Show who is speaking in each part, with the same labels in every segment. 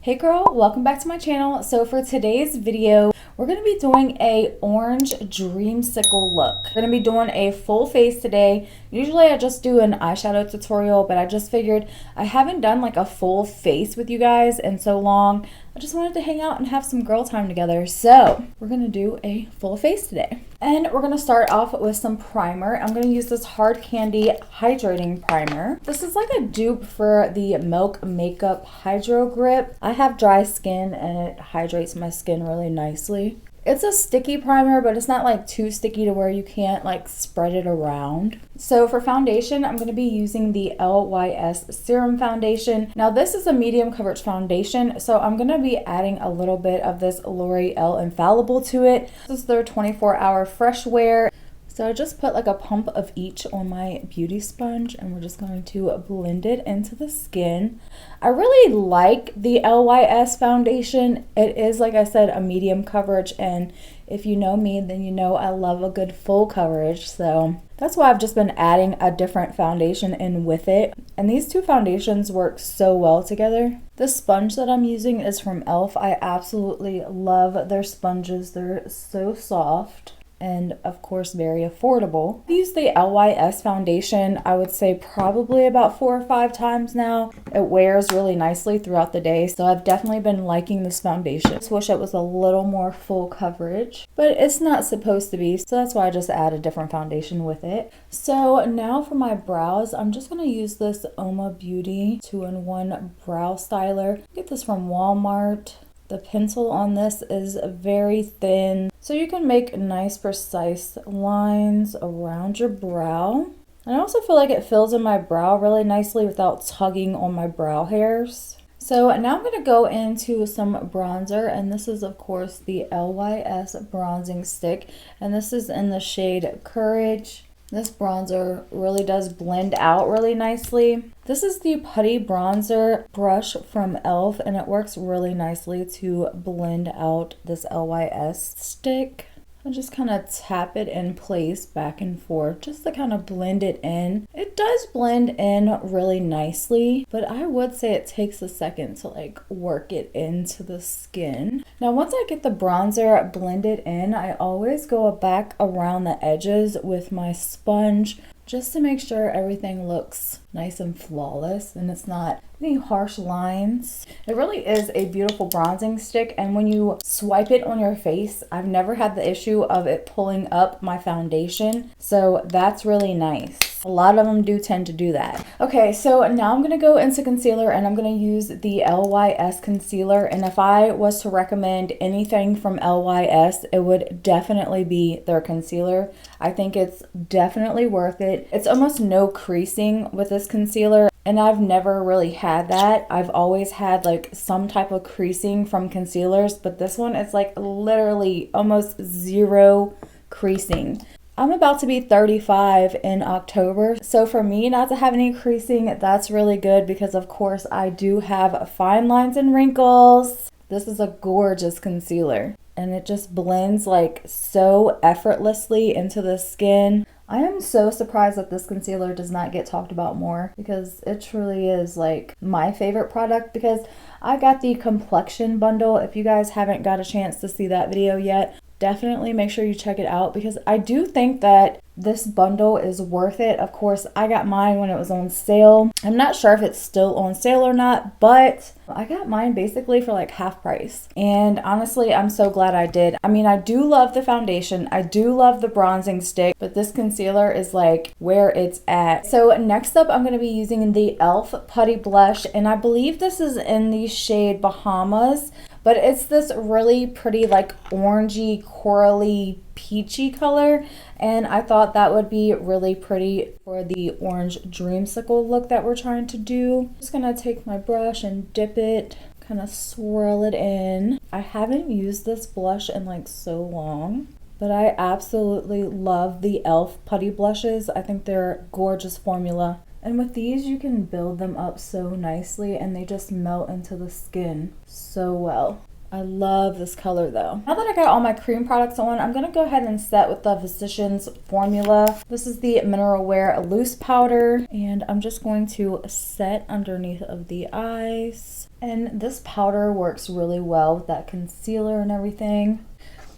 Speaker 1: Hey girl, welcome back to my channel. So for today's video, we're going to be doing a orange dreamsicle look. We're going to be doing a full face today. Usually I just do an eyeshadow tutorial, but I just figured I haven't done like a full face with you guys in so long. I just wanted to hang out and have some girl time together. So we're going to do a full face today. And we're going to start off with some primer. I'm going to use this Hard Candy Hydrating Primer. This is like a dupe for the Milk Makeup Hydro Grip. I have dry skin and it hydrates my skin really nicely. It's a sticky primer, but it's not like too sticky to where you can't like spread it around. So for foundation, I'm going to be using the LYS Serum Foundation. Now this is a medium coverage foundation, so I'm going to be adding a little bit of this L'Oreal Infallible to it. This is their 24-hour fresh wear. So I just put like a pump of each on my beauty sponge and we're just going to blend it into the skin. I really like the LYS foundation. It is, like I said, a medium coverage, and if you know me, then you know I love a good full coverage. So that's why I've just been adding a different foundation in with it. And these two foundations work so well together. The sponge that I'm using is from e.l.f. I absolutely love their sponges. They're so soft. And of course very affordable. I use the LYS foundation, I would say probably about 4 or 5 times now. It wears really nicely throughout the day, so I've definitely been liking this foundation. I just wish it was a little more full coverage, but it's not supposed to be, so that's why I just add a different foundation with it. So now for my brows, I'm just going to use this Oma Beauty 2-in-1 brow styler. Get this from Walmart. The pencil on this is very thin, so you can make nice precise lines around your brow. And I also feel like it fills in my brow really nicely without tugging on my brow hairs. So now I'm going to go into some bronzer, and this is of course the LYS bronzing stick, and this is in the shade Courage. This bronzer really does blend out really nicely. This is the Putty Bronzer brush from e.l.f. and it works really nicely to blend out this LYS stick. I just kind of tap it in place back and forth just to kind of blend it in. It does blend in really nicely, but I would say it takes a second to like work it into the skin. Now once I get the bronzer blended in, I always go back around the edges with my sponge just to make sure everything looks nice and flawless and it's not any harsh lines. It really is a beautiful bronzing stick, and when you swipe it on your face, I've never had the issue of it pulling up my foundation, so that's really nice. A lot of them do tend to do that. Okay, so now I'm gonna go into concealer, and I'm gonna use the LYS concealer, and if I was to recommend anything from LYS, it would definitely be their concealer. I think it's definitely worth it. It's almost no creasing with this concealer, and I've never really had that. I've always had like some type of creasing from concealers, but this one is like literally almost zero creasing. I'm about to be 35 in October, so for me not to have any creasing, that's really good because of course I do have fine lines and wrinkles. This is a gorgeous concealer and it just blends like so effortlessly into the skin. I am so surprised that this concealer does not get talked about more because it truly is like my favorite product, because I got the complexion bundle. If you guys haven't got a chance to see that video yet, definitely make sure you check it out because I do think that this bundle is worth it. Of course, I got mine when it was on sale. I'm not sure if it's still on sale or not, but I got mine basically for like half price. And honestly, I'm so glad I did. I mean, I do love the foundation. I do love the bronzing stick, but this concealer is like where it's at. So next up, I'm going to be using the e.l.f. Putty Blush, and I believe this is in the shade Bahamas. But it's this really pretty like orangey, corally, peachy color. And I thought that would be really pretty for the orange dreamsicle look that we're trying to do. Just gonna take my brush and dip it, kind of swirl it in. I haven't used this blush in like so long, but I absolutely love the e.l.f. Putty Blushes. I think they're a gorgeous formula. And with these, you can build them up so nicely and they just melt into the skin so well. I love this color though. Now that I got all my cream products on, I'm gonna go ahead and set with the Physicians Formula. This is the Mineral Wear Loose Powder, and I'm just going to set underneath of the eyes. And this powder works really well with that concealer and everything.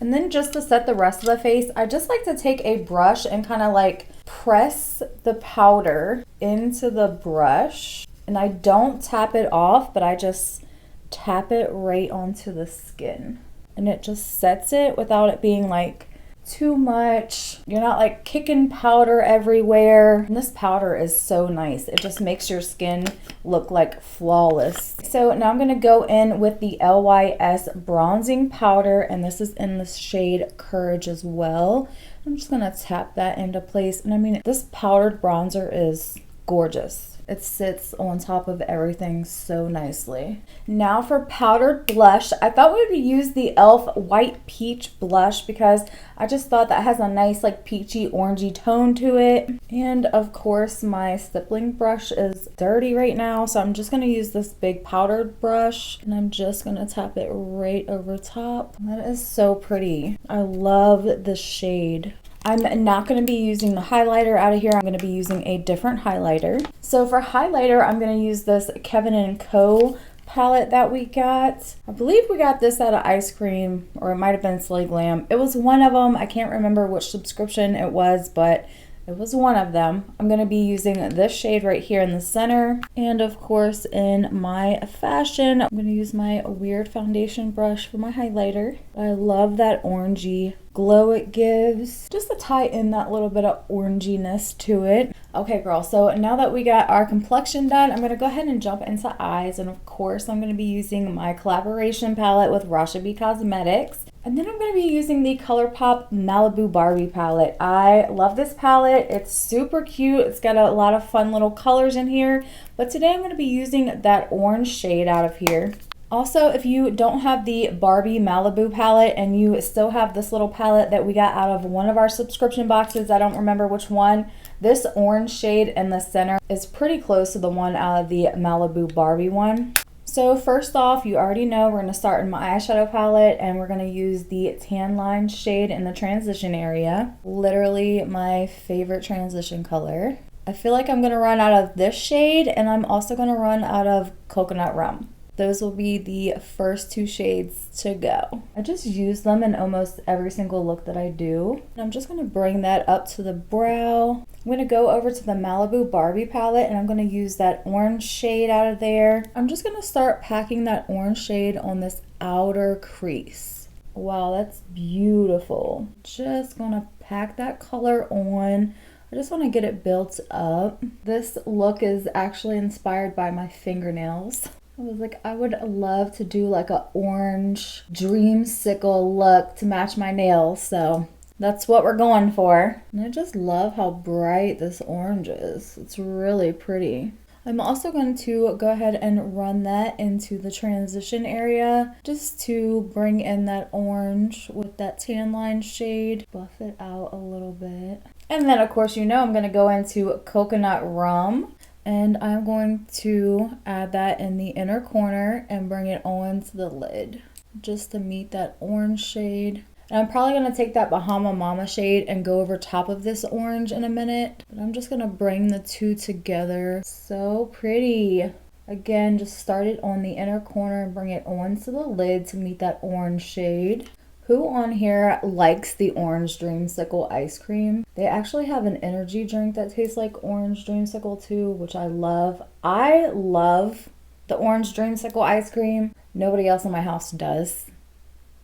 Speaker 1: And then just to set the rest of the face, I just like to take a brush and kind of like press the powder into the brush. And I don't tap it off, but I just tap it right onto the skin. And it just sets it without it being like too much. You're not like kicking powder everywhere. And this powder is so nice. It just makes your skin look like flawless. So now I'm going to go in with the LYS bronzing powder, and this is in the shade Courage as well. I'm just going to tap that into place. And I mean, this powdered bronzer is gorgeous. It sits on top of everything so nicely. Now for powdered blush, I thought we would use the e.l.f. White Peach blush because I just thought that has a nice like peachy orangey tone to it. And of course my stippling brush is dirty right now, so I'm just gonna use this big powdered brush and I'm just gonna tap it right over top. That is so pretty. I love this shade. I'm not going to be using the highlighter out of here. I'm going to be using a different highlighter. So for highlighter, I'm going to use this Kevin & Co. palette that we got. I believe we got this out of Ice Cream, or it might have been Slay Glam. It was one of them. I can't remember which subscription it was, but it was one of them. I'm going to be using this shade right here in the center. And of course, in my fashion, I'm going to use my weird foundation brush for my highlighter. I love that orangey glow it gives, just to tie in that little bit of oranginess to it. Okay, girl, so now that we got our complexion done, I'm going to go ahead and jump into eyes. And of course, I'm going to be using my collaboration palette with Rasha Cosmetics. And then I'm going to be using the ColourPop Malibu Barbie palette. I love this palette. It's super cute. It's got a lot of fun little colors in here. But today I'm going to be using that orange shade out of here. Also, if you don't have the Barbie Malibu palette and you still have this little palette that we got out of one of our subscription boxes, I don't remember which one, this orange shade in the center is pretty close to the one out of the Malibu Barbie one. So first off, you already know we're going to start in my eyeshadow palette and we're going to use the tan line shade in the transition area. Literally my favorite transition color. I feel like I'm going to run out of this shade and I'm also going to run out of Coconut Rum. Those will be the first two shades to go. I just use them in almost every single look that I do. And I'm just going to bring that up to the brow. I'm going to go over to the Malibu Barbie palette and I'm going to use that orange shade out of there. I'm just going to start packing that orange shade on this outer crease. Wow, that's beautiful. Just going to pack that color on. I just want to get it built up. This look is actually inspired by my fingernails. I was like, I would love to do like a orange dreamsicle look to match my nails, so that's what we're going for. And I just love how bright this orange is. It's really pretty. I'm also going to go ahead and run that into the transition area just to bring in that orange with that tan line shade, buff it out a little bit. And then of course, you know, I'm going to go into Coconut Rum. And I'm going to add that in the inner corner and bring it on to the lid just to meet that orange shade. And I'm probably going to take that Bahama Mama shade and go over top of this orange in a minute. But I'm just going to bring the two together. So pretty. Again, just start it on the inner corner and bring it onto the lid to meet that orange shade. Who on here likes the orange Dreamsicle ice cream? They actually have an energy drink that tastes like orange Dreamsicle too, which I love. I love the orange Dreamsicle ice cream. Nobody else in my house does.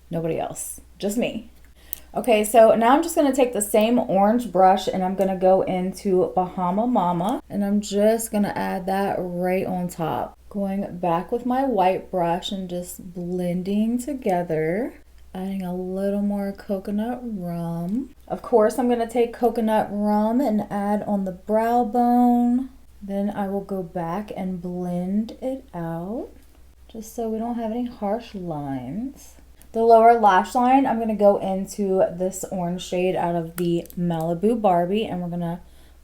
Speaker 1: Nobody else. Just me. Okay, so now I'm just going to take the same orange brush and I'm going to go into Bahama Mama. And I'm just going to add that right on top. Going back with my white brush and just blending together. Adding a little more Coconut Rum. Of course, I'm going to take Coconut Rum and add on the brow bone. Then I will go back and blend it out, just so we don't have any harsh lines. The lower lash line, I'm going to go into this orange shade out of the Malibu Barbie, and we're going to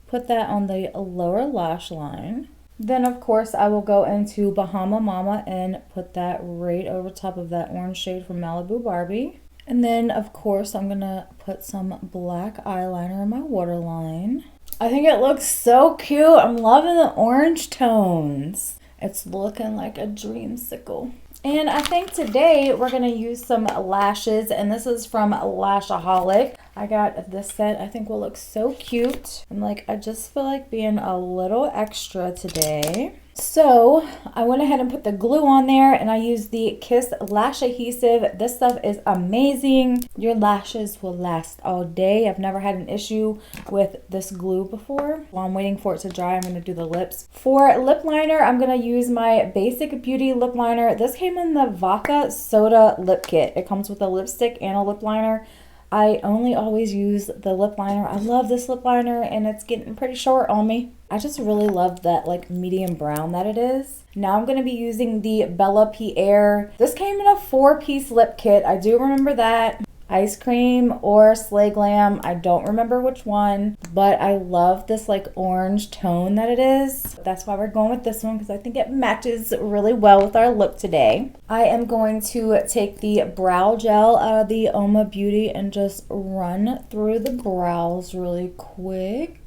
Speaker 1: put that on the lower lash line. Then of course I will go into Bahama Mama and put that right over top of that orange shade from Malibu Barbie. And then of course I'm gonna put some black eyeliner in my waterline. I think it looks so cute. I'm loving the orange tones. It's looking like a dreamsicle. And I think today we're going to use some lashes, and this is from Lashaholic. I got this set. I think will look so cute. I'm like, I just feel like being a little extra today. So I went ahead and put the glue on there, and I used the Kiss Lash Adhesive. This stuff is amazing. Your lashes will last all day. I've never had an issue with this glue before. While I'm waiting for it to dry, I'm going to do the lips. For lip liner, I'm going to use my Basic Beauty lip liner. This came in the Vodka Soda lip kit. It comes with a lipstick and a lip liner. I only always use the lip liner. I love this lip liner, and it's getting pretty short on me. I just really love that like medium brown that it is. Now I'm going to be using the Bella Pierre. This came in a 4-piece lip kit. I do remember that. Ice Cream or Slay Glam. I don't remember which one, but I love this like orange tone that it is. That's why we're going with this one, because I think it matches really well with our look today. I am going to take the brow gel out of the Oma Beauty and just run through the brows really quick.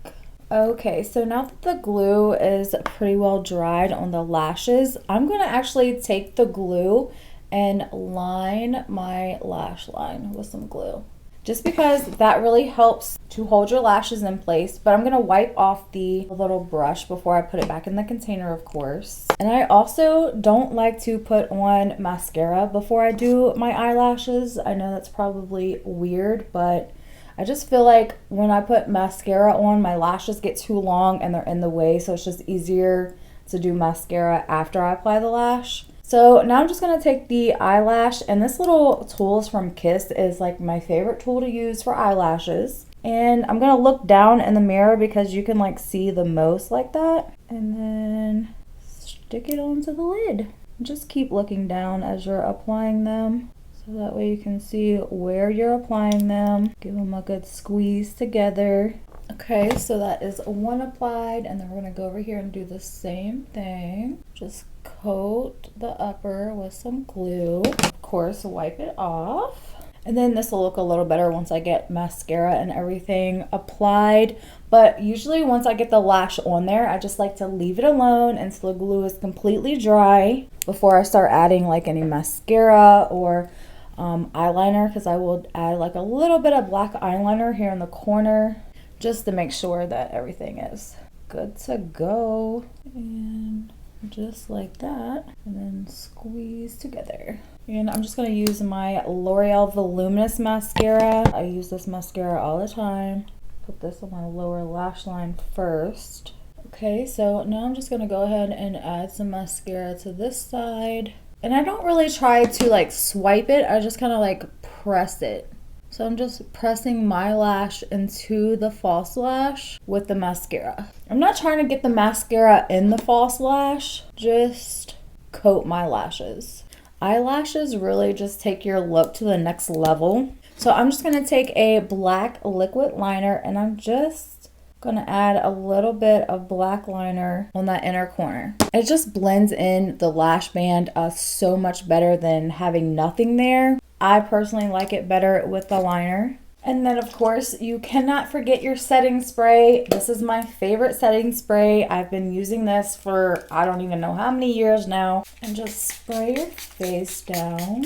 Speaker 1: Okay, so now that the glue is pretty well dried on the lashes, I'm going to actually take the glue and line my lash line with some glue, just because that really helps to hold your lashes in place. But I'm going to wipe off the little brush before I put it back in the container, of course. And I also don't like to put on mascara before I do my eyelashes. I know that's probably weird, but I just feel like when I put mascara on, my lashes get too long and they're in the way, so it's just easier to do mascara after I apply the lash. So now I'm just going to take the eyelash, and this little tool is from Kiss. Is like my favorite tool to use for eyelashes. And I'm going to look down in the mirror because you can like see the most like that. And then stick it onto the lid. Just keep looking down as you're applying them, so that way you can see where you're applying them. Give them a good squeeze together. Okay, so that is one applied, and then we're going to go over here and do the same thing. Just coat the upper with some glue. Of course, wipe it off. And then this will look a little better once I get mascara and everything applied. But usually once I get the lash on there, I just like to leave it alone until the glue is completely dry before I start adding like any mascara or eyeliner, because I will add like a little bit of black eyeliner here in the corner just to make sure that everything is good to go. And just like that, and then squeeze together. And I'm just going to use my L'Oreal Voluminous Mascara. I use this mascara all the time. Put this on my lower lash line first. Okay, so now I'm just going to go ahead and add some mascara to this side. And I don't really try to like swipe it, I just kind of like press it. So I'm just pressing my lash into the false lash with the mascara. I'm not trying to get the mascara in the false lash, just coat my lashes. Eyelashes really just take your look to the next level. So I'm just going to take a black liquid liner, and I'm just going to add a little bit of black liner on that inner corner. It just blends in the lash band so much better than having nothing there. I personally like it better with the liner. And then of course you cannot forget your setting spray. This is my favorite setting spray. I've been using this for I don't even know how many years now. And just spray your face down.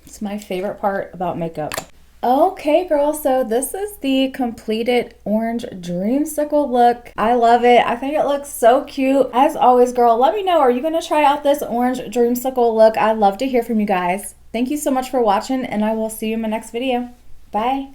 Speaker 1: It's my favorite part about makeup. Okay girl, so this is the completed orange dreamsicle look. I love it. I think it looks so cute. As always girl, let me know, are you going to try out this orange dreamsicle look? I'd love to hear from you guys. Thank you so much for watching, and I will see you in my next video. Bye.